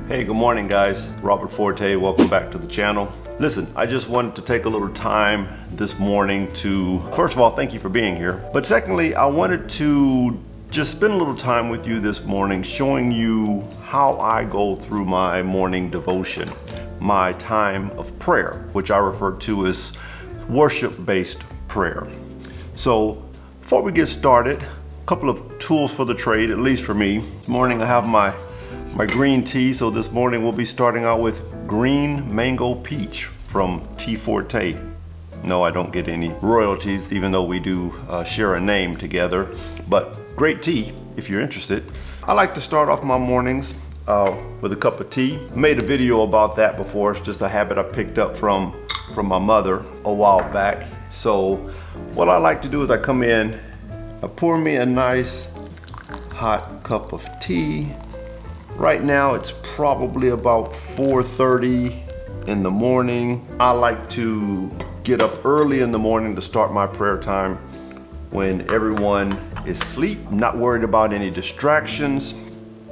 Hey, good morning guys. Robert Forte, welcome back to the channel. Listen, I just wanted to take a little time this morning to, first of all, thank you for being here. But secondly, I wanted to just spend a little time with you this morning showing you how I go through my morning devotion, my time of prayer, which I refer to as worship-based prayer. So before we get started, a couple of tools for the trade, at least for me. This morning I have my green tea, so this morning we'll be starting out with green mango peach from Tea Forte. No, I don't get any royalties, even though we do share a name together, but great tea if you're interested. I like to start off my mornings with a cup of tea. I made a video about that before. It's just a habit I picked up from my mother a while back. So what I like to do is I come in, I pour me a nice hot cup of tea. Right now it's probably about 4:30 in the morning. I like to get up early in the morning to start my prayer time when everyone is asleep. I'm not worried about any distractions.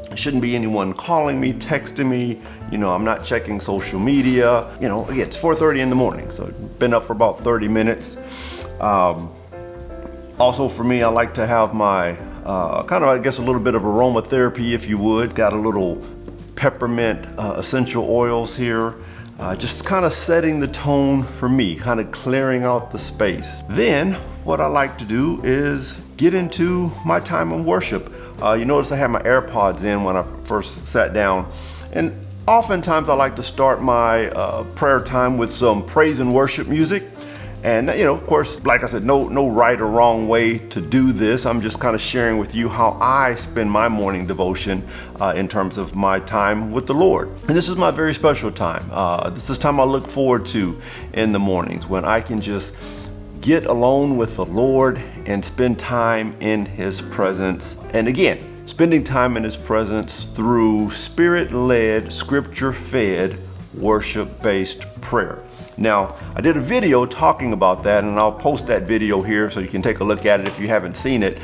There shouldn't be anyone calling me, texting me. I'm not checking social media. Again, it's 4:30 in the morning, so I've been up for about 30 minutes. Also for me, I like to have my kind of, I guess, a little bit of aromatherapy, if you would. Got a little peppermint essential oils here. Just kind of setting the tone for me, kind of clearing out the space. Then what I like to do is get into my time of worship. You notice I had my AirPods in when I first sat down. And oftentimes I like to start my prayer time with some praise and worship music. And of course, like I said, no right or wrong way to do this. I'm just kind of sharing with you how I spend my morning devotion in terms of my time with the Lord. And this is my very special time. This is time I look forward to in the mornings, when I can just get alone with the Lord and spend time in His presence. And again, spending time in His presence through Spirit-led, Scripture-fed, worship-based prayer. Now, I did a video talking about that, and I'll post that video here so you can take a look at it if you haven't seen it.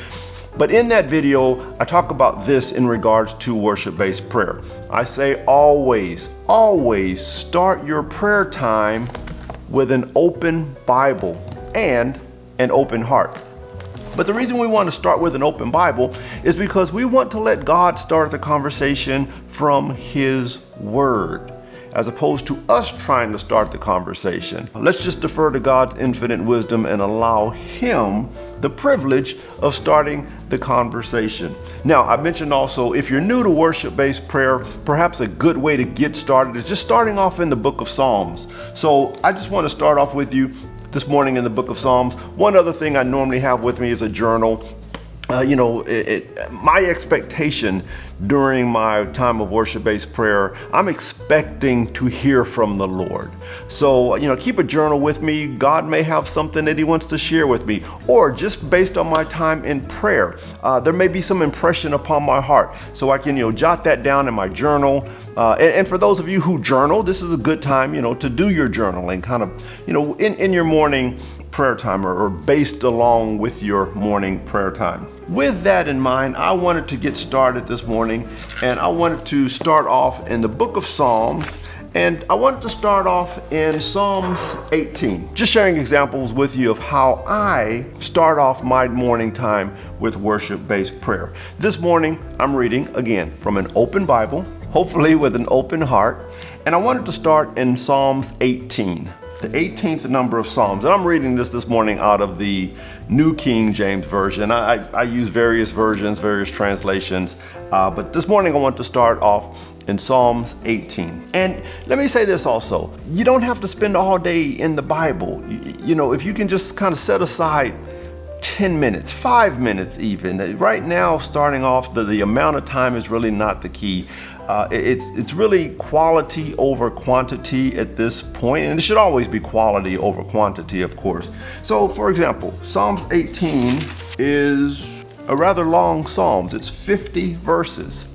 But in that video, I talk about this in regards to worship-based prayer. I say always start your prayer time with an open Bible and an open heart. But the reason we want to start with an open Bible is because we want to let God start the conversation from His Word, as opposed to us trying to start the conversation. Let's just defer to God's infinite wisdom and allow Him the privilege of starting the conversation. Now, I mentioned also, if you're new to worship-based prayer, perhaps a good way to get started is just starting off in the book of Psalms. So I just want to start off with you this morning in the book of Psalms. One other thing I normally have with me is a journal. My expectation during my time of worship-based prayer, I'm expecting to hear from the Lord. So, keep a journal with me. God may have something that He wants to share with me, or just based on my time in prayer, there may be some impression upon my heart. So I can, jot that down in my journal. And for those of you who journal, this is a good time, to do your journaling, kind of, in your morning prayer time, or based along with your morning prayer time. With that in mind, I wanted to get started this morning, and I wanted to start off in the book of Psalms, and I wanted to start off in Psalms 18, just sharing examples with you of how I start off my morning time with worship-based prayer. This morning, I'm reading again from an open Bible, hopefully with an open heart, and I wanted to start in Psalms 18. The 18th number of Psalms. And I'm reading this morning out of the New King James Version. I use various versions, various translations, but this morning I want to start off in Psalms 18. And let me say this also, you don't have to spend all day in the Bible. If you can just kind of set aside 10 minutes, 5 minutes even. Right now, starting off, the amount of time is really not the key. It's really quality over quantity at this point, and it should always be quality over quantity, of course. So, for example, Psalms 18 is a rather long Psalms. It's 50 verses.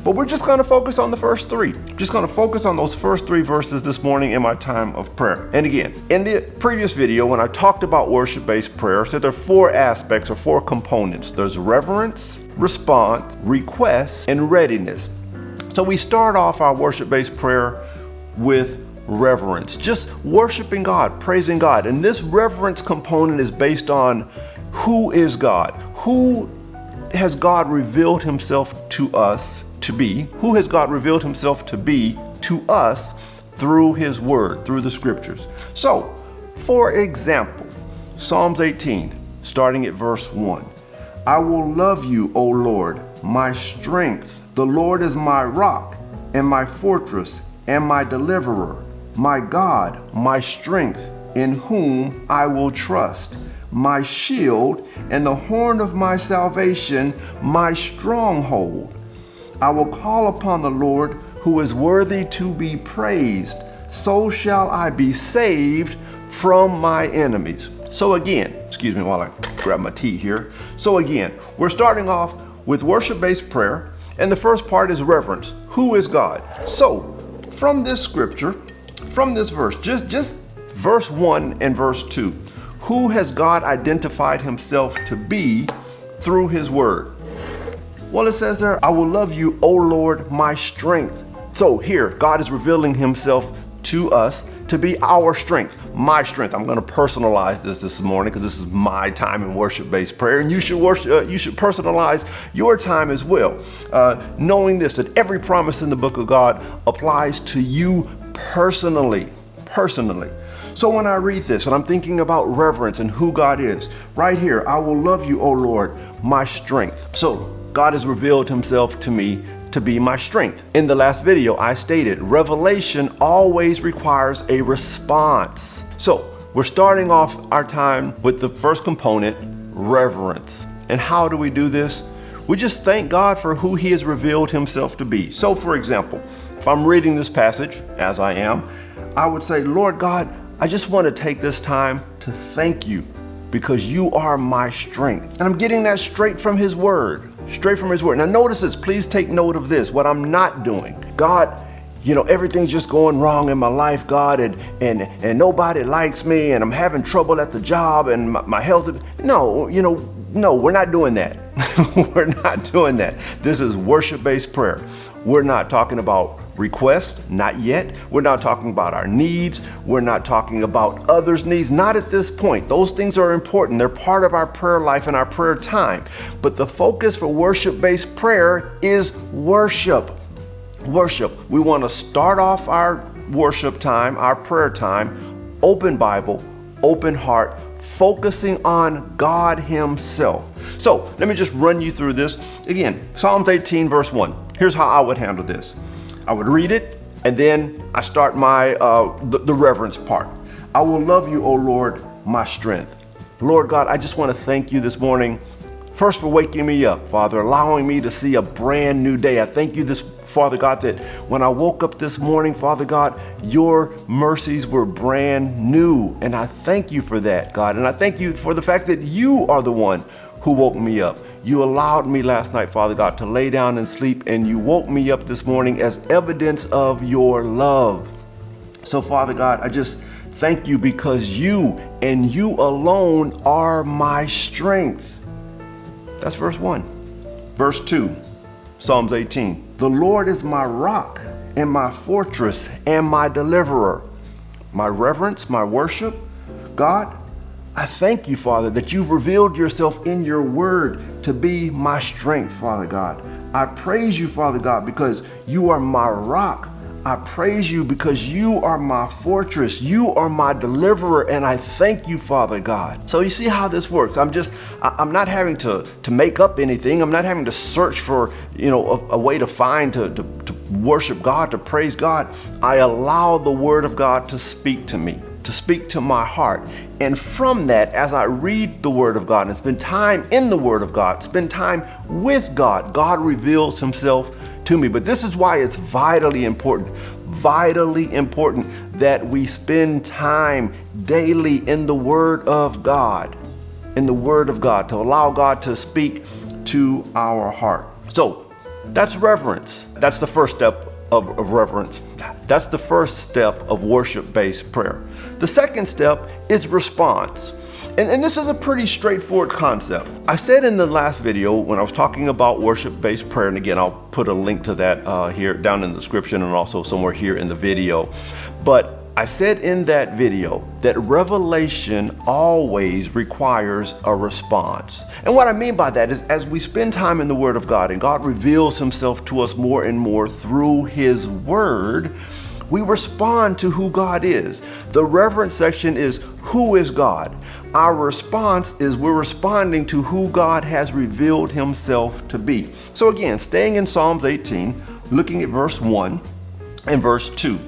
But we're just going to focus on the first three. Just going to focus on those first three verses this morning in my time of prayer. And again, in the previous video, when I talked about worship-based prayer, I said there are four aspects or four components. There's reverence, response, request, and readiness. So we start off our worship-based prayer with reverence, just worshiping God, praising God. And this reverence component is based on who is God? Who has God revealed himself to us to be? Who has God revealed himself to be to us through his word, through the scriptures? So, for example, Psalms 18, starting at verse 1. I will love you, O Lord, my strength. The Lord is my rock and my fortress and my deliverer, my God, my strength, in whom I will trust, my shield and the horn of my salvation, my stronghold. I will call upon the Lord, who is worthy to be praised. So shall I be saved from my enemies. So again, excuse me while I grab my tea here. So again, we're starting off with worship-based prayer, and the first part is reverence. Who is God? So from this scripture, from this verse, just verse 1 and verse 2, who has God identified himself to be through his word? Well, it says there, I will love you, O Lord, my strength. So here, God is revealing himself to us to be our strength, my strength. I'm going to personalize this morning because this is my time in worship-based prayer, and you should personalize your time as well, knowing this, that every promise in the book of God applies to you personally. So when I read this and I'm thinking about reverence and who God is, right here, I will love you, O Lord, my strength. So God has revealed himself to me to be my strength. In the last video, I stated revelation always requires a response. So we're starting off our time with the first component, reverence. And how do we do this? We just thank God for who he has revealed himself to be. So for example, if I'm reading this passage, as I am, I would say, Lord God, I just want to take this time to thank you because you are my strength. And I'm getting that straight from his word. Straight from his word. Now notice this, please take note of this, what I'm not doing. God, everything's just going wrong in my life, God, and nobody likes me, and I'm having trouble at the job, and my health. No, we're not doing that. We're not doing that. This is worship-based prayer. We're not talking about requests, not yet. We're not talking about our needs. We're not talking about others' needs, not at this point. Those things are important. They're part of our prayer life and our prayer time. But the focus for worship-based prayer is worship. Worship. We want to start off our worship time, our prayer time, open Bible, open heart, focusing on God himself. So let me just run you through this. Again, Psalms 18 verse 1. Here's how I would handle this. I would read it, and then I start my the reverence part. I will love you, O Lord, my strength. Lord God, I just want to thank you this morning, first for waking me up, Father, allowing me to see a brand new day. I thank you Father God, that when I woke up this morning, Father God, your mercies were brand new. And I thank you for that, God. And I thank you for the fact that you are the one who woke me up. You allowed me last night, Father God, to lay down and sleep, and you woke me up this morning as evidence of your love. So, Father God, I just thank you because you and you alone are my strength. That's verse 1. Verse 2, Psalms 18. The Lord is my rock and my fortress and my deliverer. My reverence, my worship, God, I thank you, Father, that you've revealed yourself in your word to be my strength, Father God. I praise you, Father God, because you are my rock. I praise you because you are my fortress. You are my deliverer, and I thank you, Father God. So you see how this works. I'm not having to make up anything. I'm not having to search for, a way to find, to worship God, to praise God. I allow the word of God to speak to me, to speak to my heart. And from that, as I read the word of God and spend time in the word of God, spend time with God, God reveals himself to me. But this is why it's vitally important that we spend time daily in the word of God, to allow God to speak to our heart. So that's reverence. That's the first step of reverence. That's the first step of worship-based prayer. The second step is response. And this is a pretty straightforward concept. I said in the last video when I was talking about worship-based prayer, and again, I'll put a link to that here down in the description and also somewhere here in the video. But I said in that video that revelation always requires a response. And what I mean by that is as we spend time in the Word of God and God reveals Himself to us more and more through His Word, we respond to who God is. The reverence section is who is God. Our response is we're responding to who God has revealed Himself to be. So again, staying in Psalms 18, looking at verse 1 and verse 2.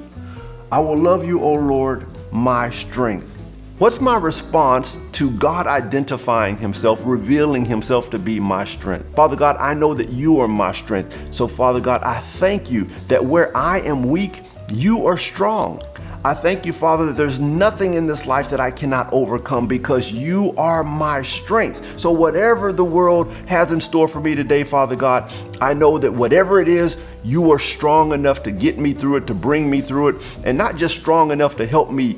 I will love you, O Lord, my strength. What's my response to God identifying Himself, revealing Himself to be my strength? Father God, I know that you are my strength. So Father God, I thank you that where I am weak, you are strong. I thank you, Father, that there's nothing in this life that I cannot overcome because you are my strength. So whatever the world has in store for me today, Father God, I know that whatever it is, you are strong enough to get me through it, to bring me through it, and not just strong enough to help me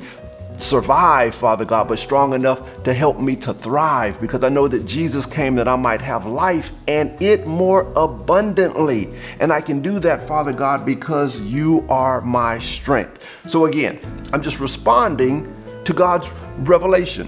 survive, Father God, but strong enough to help me to thrive, because I know that Jesus came that I might have life and it more abundantly. And I can do that, Father God, because you are my strength. So again, I'm just responding to God's revelation.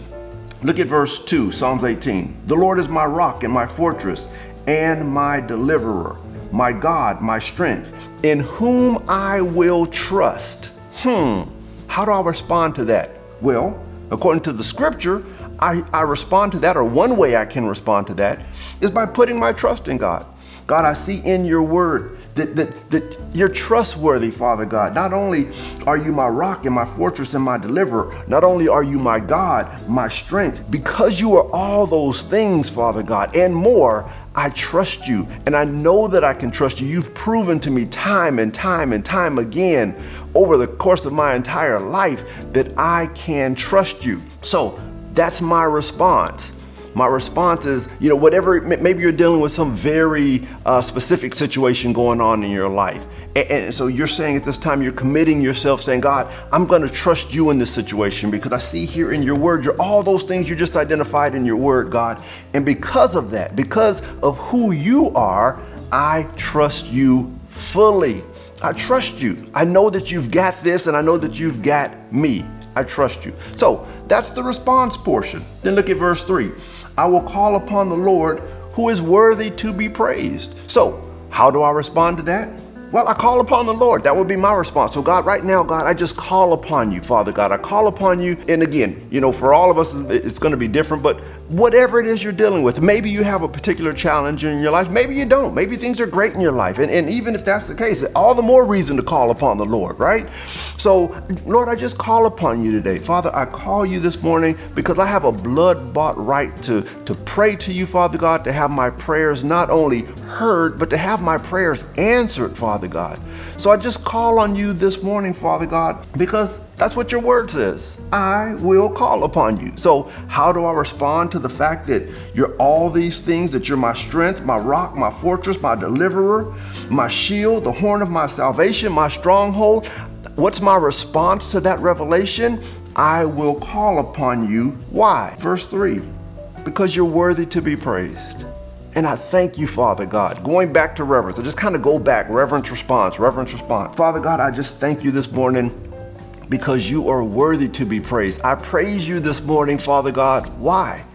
Look at verse 2, Psalms 18. The Lord is my rock and my fortress and my deliverer, my God, my strength, in whom I will trust. How do I respond to that? Well, according to the scripture, I respond to that, or one way I can respond to that is by putting my trust in God. God, I see in your word that you're trustworthy, Father God. Not only are you my rock and my fortress and my deliverer, not only are you my God, my strength, because you are all those things, Father God, and more, I trust you, and I know that I can trust you. You've proven to me time and time and time again over the course of my entire life that I can trust you. So that's my response. My response is, whatever, maybe you're dealing with some very specific situation going on in your life. And so you're saying at this time, you're committing yourself saying, God, I'm going to trust you in this situation because I see here in your word, you're all those things you just identified in your word, God. And because of that, because of who you are, I trust you fully. I trust you. I know that you've got this and I know that you've got me. I trust you. So that's the response portion. Then look at verse 3. I will call upon the Lord who is worthy to be praised. So how do I respond to that? Well, I call upon the Lord. That would be my response. So God, right now, God, I just call upon you, Father God. I call upon you. And again, for all of us, it's going to be different, but whatever it is you're dealing with, maybe you have a particular challenge in your life. Maybe you don't. Maybe things are great in your life. And even if that's the case, all the more reason to call upon the Lord, right? So Lord, I just call upon you today. Father, I call you this morning because I have a blood-bought right to pray to you, Father God, to have my prayers not only heard, but to have my prayers answered, Father God. So I just call on you this morning, Father God, because that's what your word says. I will call upon you. So how do I respond to the fact that you're all these things, that you're my strength, my rock, my fortress, my deliverer, my shield, the horn of my salvation, my stronghold? What's my response to that revelation? I will call upon you. Why? Verse 3, because you're worthy to be praised. And I thank you, Father God. Going back to reverence, I just kind of go back, reverence, response. Father God, I just thank you this morning because you are worthy to be praised. I praise you this morning, Father God. Why?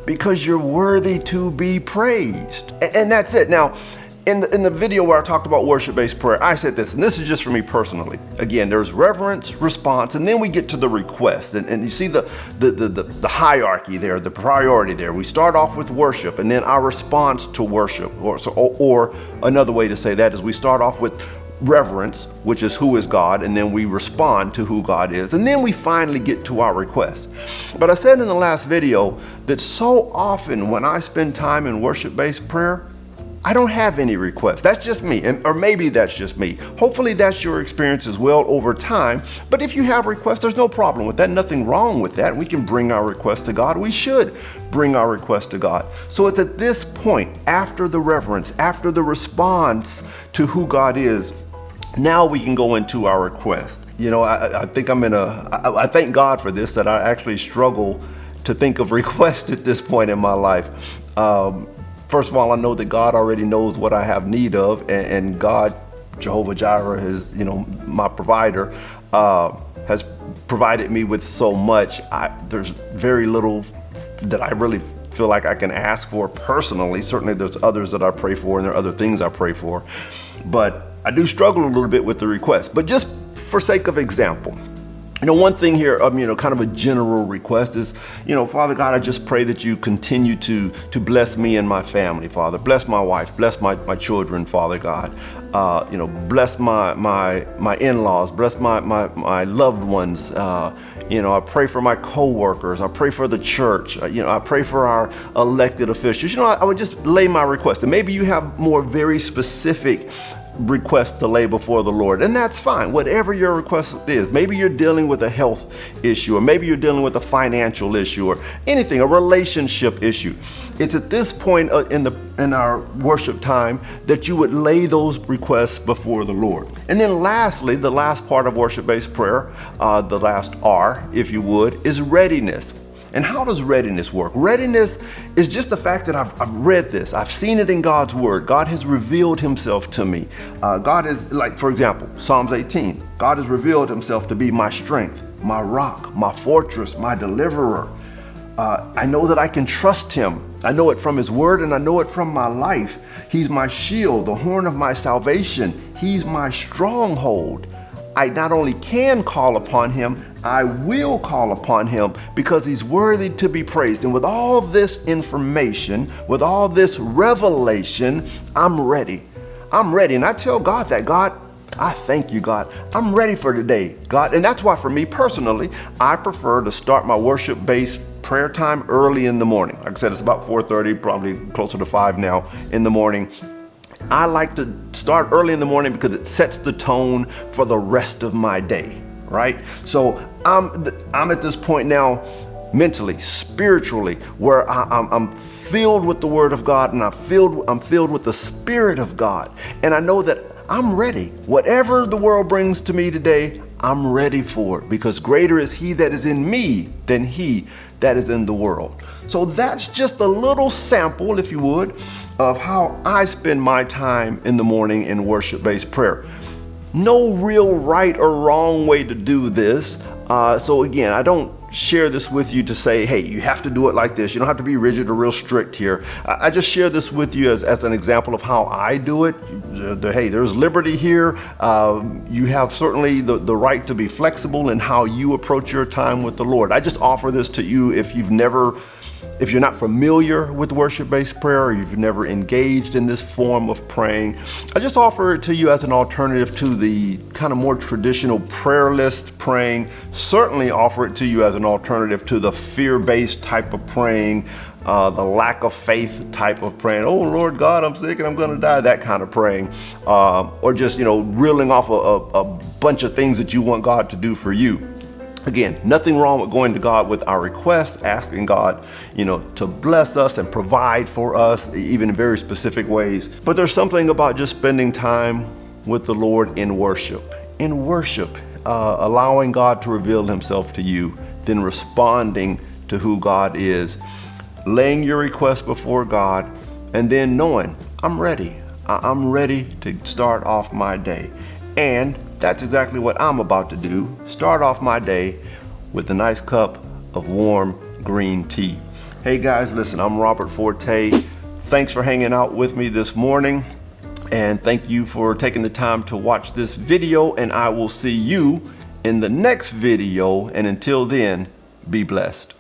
Because you're worthy to be praised. And that's it. Now, in the video where I talked about worship-based prayer, I said this, and this is just for me personally. Again, there's reverence, response, and then we get to the request. And you see the hierarchy there, the priority there. We start off with worship, and then our response to worship, or another way to say that is we start off with reverence, which is who is God, and then we respond to who God is, and then we finally get to our request. But I said in the last video that so often when I spend time in worship-based prayer, I don't have any requests. That's just me, or maybe that's just me. Hopefully that's your experience as well over time. But if you have requests, there's no problem with that. Nothing wrong with that. We can bring our requests to God. We should bring our requests to God. So it's at this point, after the reverence, after the response to who God is, now we can go into our request. I think I thank God for this, that I actually struggle to think of requests at this point in my life. First of all, I know that God already knows what I have need of, and God, Jehovah Jireh, is, my provider, has provided me with so much. There's very little that I really feel like I can ask for personally. Certainly there's others that I pray for, and there are other things I pray for, but I do struggle a little bit with the request. But just for sake of example, one thing here, kind of a general request is, Father God, I just pray that you continue to bless me and my family, Father. Bless my wife, bless my children, Father God. Bless my in-laws, bless my loved ones. I pray for my co-workers. I pray for the church. I pray for our elected officials. I would just lay my request. And maybe you have more very specific request to lay before the Lord, and that's fine, whatever your request is. Maybe you're dealing with a health issue, or maybe you're dealing with a financial issue, or anything, a relationship issue. It's at this point in our worship time that you would lay those requests before the Lord. And then lastly, the last part of worship-based prayer, the last R, if you would, is readiness. And how does readiness work? Readiness is just the fact that I've read this. I've seen it in God's word. God has revealed himself to me. God is, like, for example, Psalms 18. God has revealed himself to be my strength, my rock, my fortress, my deliverer. I know that I can trust him. I know it from his word, and I know it from my life. He's my shield, the horn of my salvation. He's my stronghold. I not only can call upon him, I will call upon him, because he's worthy to be praised. And with all this information, with all this revelation, I'm ready. I'm ready. And I tell God that, God, I thank you, God. I'm ready for today, God. And that's why for me personally, I prefer to start my worship-based prayer time early in the morning. Like I said, it's about 4:30, probably closer to 5 now in the morning. I like to start early in the morning because it sets the tone for the rest of my day, right? So I'm at this point now, mentally, spiritually, where I'm filled with the Word of God, and I'm filled with the Spirit of God, and I know that I'm ready. Whatever the world brings to me today, I'm ready for it, because greater is He that is in me than he that is in the world. So that's just a little sample, if you would, of how I spend my time in the morning in worship-based prayer. No real right or wrong way to do this. So again, I don't share this with you to say, hey, you have to do it like this. You don't have to be rigid or real strict here. I just share this with you as an example of how I do it. Hey, there's liberty here. You have certainly the right to be flexible in how you approach your time with the Lord. I just offer this to you if you're not familiar with worship-based prayer, or you've never engaged in this form of praying. I just offer it to you as an alternative to the kind of more traditional prayer list praying. Certainly offer it to you as an alternative to the fear-based type of praying, the lack of faith type of praying. Oh, Lord God, I'm sick and I'm going to die, that kind of praying. Or just, reeling off a bunch of things that you want God to do for you. Again, nothing wrong with going to God with our request, asking God, to bless us and provide for us, even in very specific ways. But there's something about just spending time with the Lord in worship. Allowing God to reveal himself to you, then responding to who God is, laying your request before God, and then knowing, I'm ready. I'm ready to start off my day. And that's exactly what I'm about to do. Start off my day with a nice cup of warm green tea. Hey guys, listen, I'm Robert Forte. Thanks for hanging out with me this morning. And thank you for taking the time to watch this video. And I will see you in the next video. And until then, be blessed.